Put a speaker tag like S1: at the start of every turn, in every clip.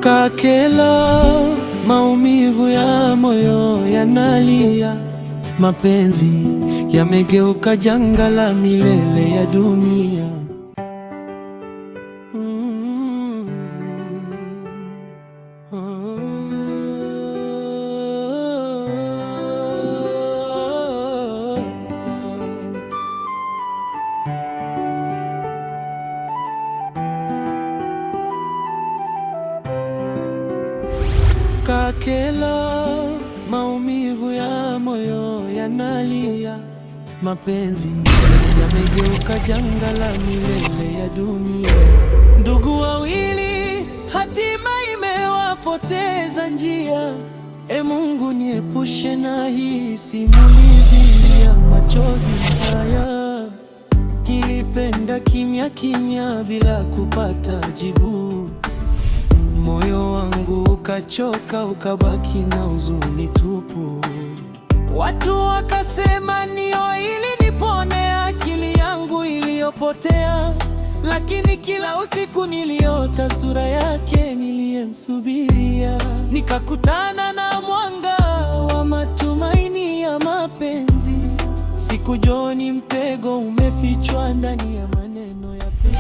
S1: Kakela, maumivu ya moyo yanalia, mapenzi yamegeuka janga la milele ya dunia. Kakela, maumivu ya moyo yanalia, mapenzi yamegeuka janga la milele ya dunia. Ndugu wawili, hatima imewapoteza njia. E Mungu, niepushe na hii simulizi ya machozi haya. Nilipenda kimya kimya bila kupata jibu. Moyo wangu ukachoka, ukabaki na huzuni tupu. Watu wakasema nio ili nipone akili yangu iliyopotea, lakini kila usiku niliota sura yake niliyemsubiria. Nikakutana na mwanga wa matumaini ya mapenzi. Sikujua ni mtego umefichwa ndani ya maneno ya penzi.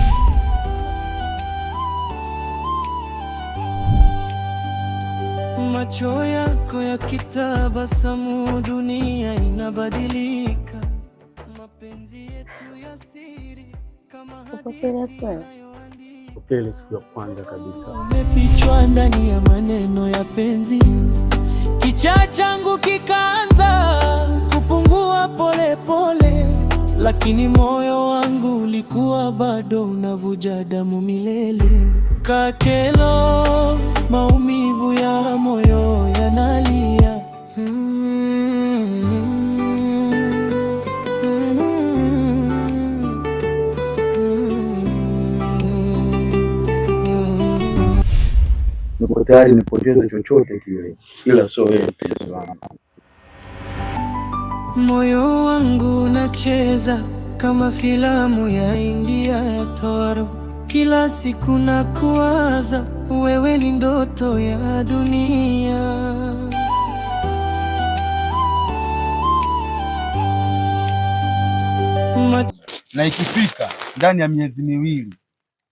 S1: Macho yako yakitabasamu, dunia inabadilika. Mapenzi yetu ya siri kama hadithi.
S2: Upele siku ya kwanza kabisa
S1: Umefichwa ndani ya maneno ya penzi. Kichaa changu kikaanza kupungua pole pole, lakini moyo wangu ulikuwa bado unavuja damu milele. Kakela, maumivu ya moyo yanalia.
S2: Niko tayari nipoteze chochote kile, ila sio wewe mpenzi wangu.
S1: Moyo wangu unacheza kama filamu ya India ya Toro. Kila siku nakuwaza, wewe ni ndoto ya dunia.
S2: Na ikifika ndani ya miezi miwili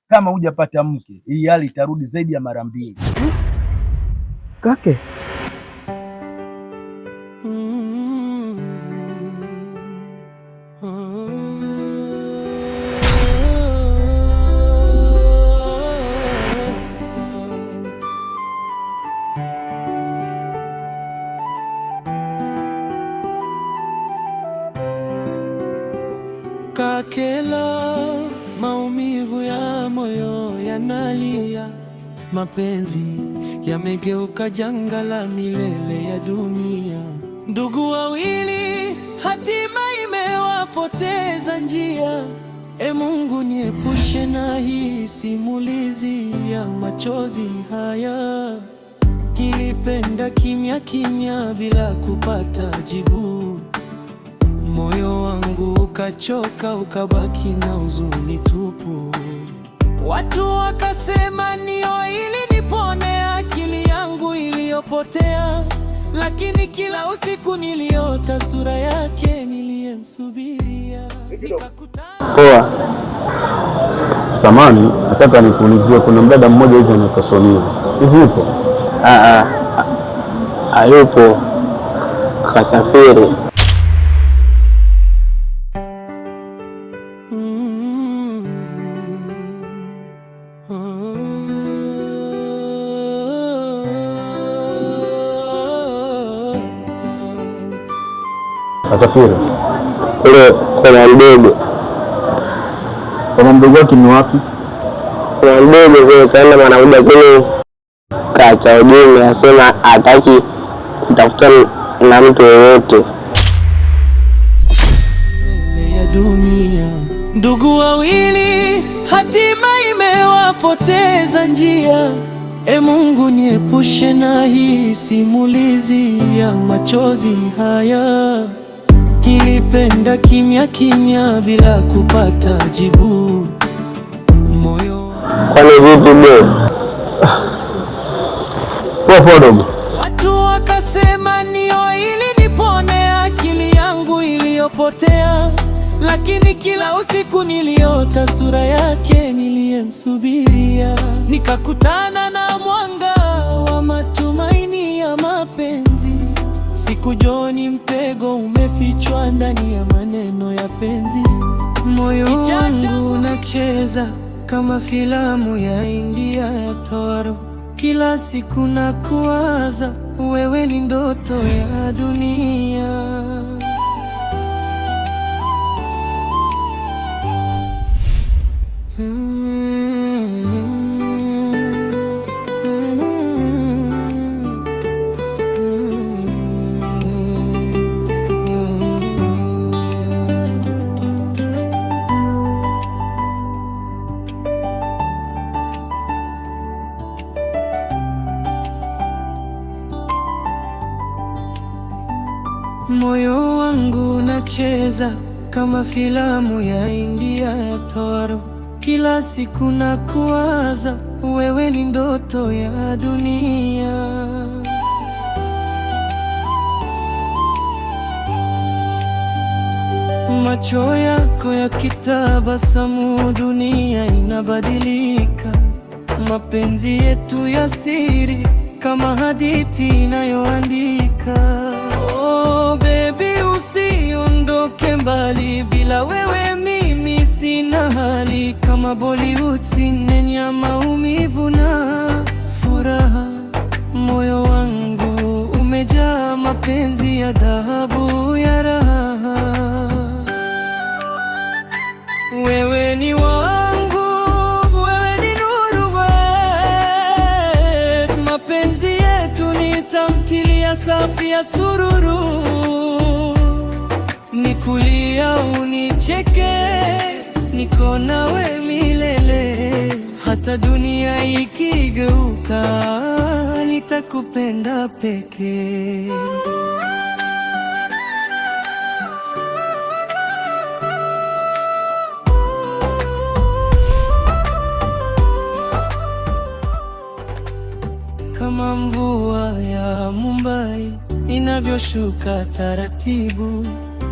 S2: kama hujapata mke, hii hali itarudi zaidi ya mara 2.
S3: Kake
S1: Kakela, maumivu ya moyo yanalia, mapenzi yamegeuka janga la milele ya dunia. Ndugu wawili, hatima imewapoteza njia. E Mungu, niepushe na hii simulizi ya machozi haya. Nilipenda kimya kimya bila kupata jibu. Moyo wangu ukachoka, ukabaki na huzuni tupu. Watu wakasema nio ili nipone akili yangu iliyopotea, lakini kila usiku niliota sura yake niliyemsubiria.
S3: poa. Samani, nataka nikuulizie, kuna mdada mmoja hivi anaitwa Sonia. Hivi yupo? Hayupo, kasafiri. Kasafiri kule kwa mdogo. Kwa mdogo wake ni wapi?
S4: Kwa mdogo kule kaenda mwanamuda kule kacha ujumbe, asema hataki kutafuta na mtu yeyote
S1: ya dunia. Ndugu wawili, hatima imewapoteza njia. E Mungu, niepushe na hii simulizi ya machozi haya. Nilipenda kimya kimya bila kupata jibu. Moyo
S4: kwani vipi bro?
S1: siku niliota sura yake niliyemsubiria, nikakutana na mwanga wa matumaini ya mapenzi. Sikujua ni mtego umefichwa ndani ya maneno ya penzi. Moyo wangu unacheza kama filamu ya India ya Toro. Kila siku nakuwaza, wewe ni ndoto ya dunia. Moyo wangu unacheza kama filamu ya India ya Toro. Kila siku nakuwaza, wewe ni ndoto ya dunia. Macho yako yakitabasamu, dunia inabadilika. Mapenzi yetu ya siri kama hadithi inayoandika. Oh baby, usiondoke mbali, bila wewe mimi sina hali. Kama Bollywood scene ya maumivu na furaha. Moyo wangu umejaa mapenzi ya dhahabu ya raha. Wewe ni wangu, wewe ni nuru wetu. Mapenzi yetu ni tamthilia safi ya sururu. Nikulia unicheke, niko nawe milele. Hata dunia ikigeuka, nitakupenda pekee. Kama mvua ya Mumbai inavyoshuka taratibu,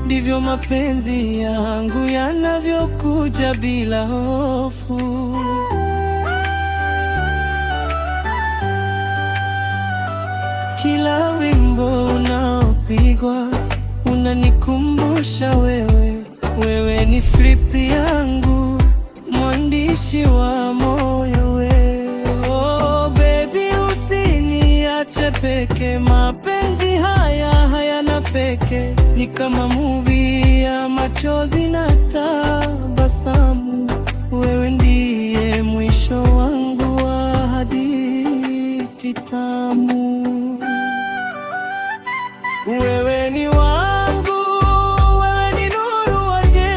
S1: ndivyo mapenzi yangu yanavyokuja bila hofu. Kila wimbo unaopigwa unanikumbusha wewe. Wewe ni script yangu, mwandishi wa moyo wewe. Oh baby, usiniache peke. Mapenzi haya hayana feke, ni kama movie ya machozi na tabasamu. Wewe ndiye mwisho wangu wa hadithi tamu. Wewe ni wangu, wewe ni nuru waje.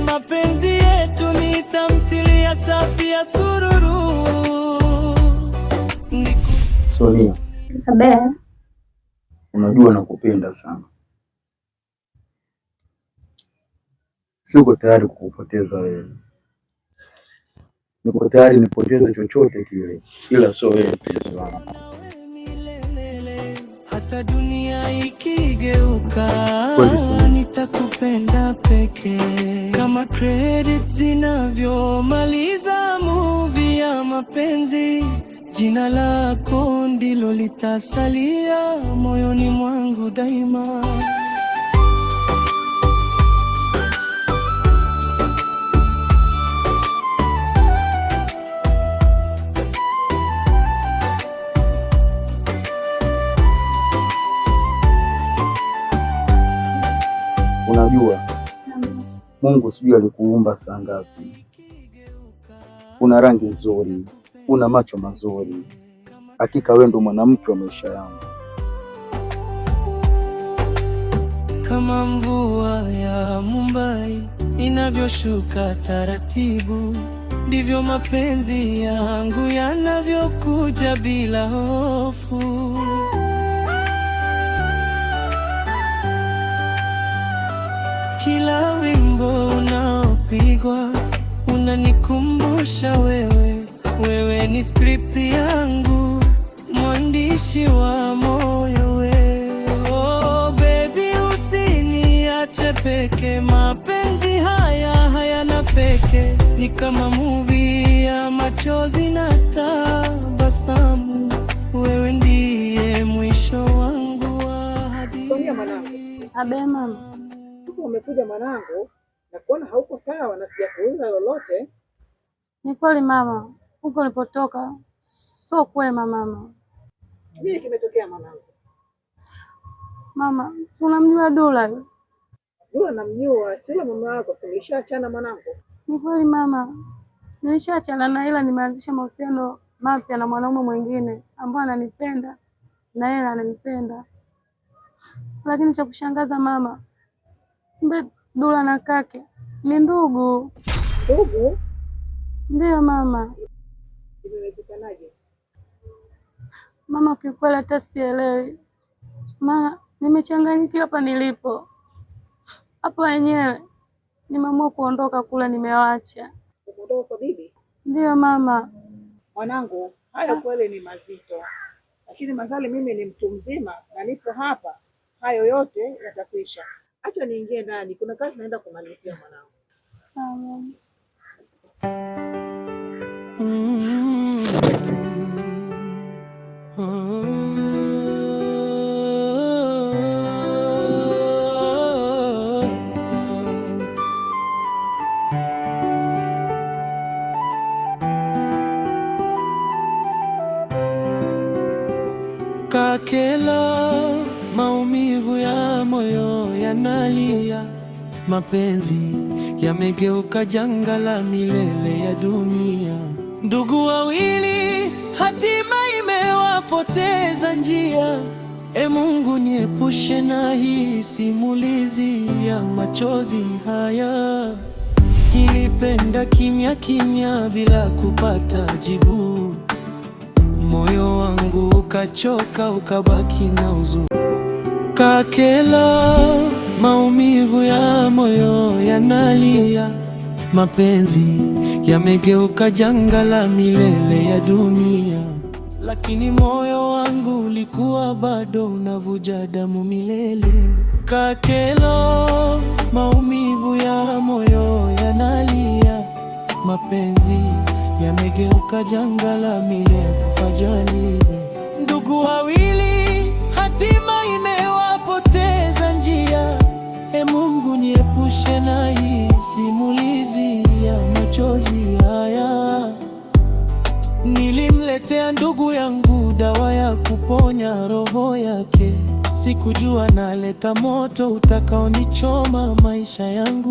S1: Mapenzi yetu ni tamthilia safi ya sururu.
S3: Sonia,
S5: Abe,
S3: unajua nakupenda sana. Siko tayari kukupoteza wewe. Niko tayari nipoteze chochote kile, ila sio wewe mpenzi wangu.
S1: Hata dunia ikigeuka, nitakupenda pekee. Kama credits zinavyomaliza movie ya mapenzi, jina lako ndilo litasalia moyoni mwangu daima.
S3: Unajua Mungu sijui alikuumba saa ngapi. Una rangi nzuri, una macho mazuri. Hakika wewe ndo mwanamke wa maisha yangu.
S1: Kama mvua ya Mumbai inavyoshuka taratibu, ndivyo mapenzi yangu yanavyokuja bila hofu. Kila wimbo unaopigwa unanikumbusha wewe. Wewe ni script yangu, mwandishi wa moyo wewe. Oh baby, usiniache peke. Mapenzi ni kama movie ya machozi na tabasamu. Wewe ndiye mwisho wangu wa hadithi.
S5: Sonia mwanangu.
S6: Abe mama.
S5: Umekuja mwanangu na kuona hauko sawa na sijakuuliza lolote.
S6: Ni kweli mama, huko ulipotoka sio kwema mama.
S5: Nini kimetokea mwanangu?
S6: Mama, unamjua Dula?
S5: Dula namjua, sio mama wako, silishaachana mwanangu.
S6: Ni kweli mama, nilishaachana na, ila nimeanzisha mahusiano mapya na mwanaume mwingine ambaye ananipenda na yeye ananipenda. Lakini cha kushangaza mama, kumbe Dula na kake ni ndugu.
S5: Ndugu?
S6: Ndiyo mama.
S5: Imewezekanaje?
S6: Mama, kiukweli hata sielewi. Maana nimechanganyikiwa hapa nilipo. Hapo wenyewe nimeamua kuondoka kule, nimewaacha.
S5: Kuondoka kwa bibi?
S6: Ndiyo mama.
S5: Mwanangu, haya kweli ni mazito. Lakini mazali mimi ni mtu mzima na nipo hapa. Hayo yote yatakwisha. Acha niingie ndani. Kuna kazi naenda kumalizia mwanangu.
S6: Sawa mama.
S1: Kakela, maumivu ya moyo yanalia, mapenzi yamegeuka janga la milele ya dunia. Ndugu wawili hatima imewapoteza njia. E Mungu, niepushe na hii simulizi ya machozi haya. Nilipenda kimya kimya bila kupata jibu. Moyo wangu ukachoka, ukabaki na huzuni. Kakela, maumivu ya moyo yanalia, mapenzi yamegeuka janga la milele ya dunia. Lakini moyo wangu ulikuwa bado unavuja damu milele. Kakelo, maumivu ya moyo yanalia, mapenzi yamegeuka janga la milele kwa ajali. Ndugu wawili hatima imewapoteza njia. E Mungu, niepushe na hii simulizi ya machozi haya. Nilimletea ndugu yangu dawa ya kuponya roho yake. Sikujua naleta moto utakaonichoma maisha yangu.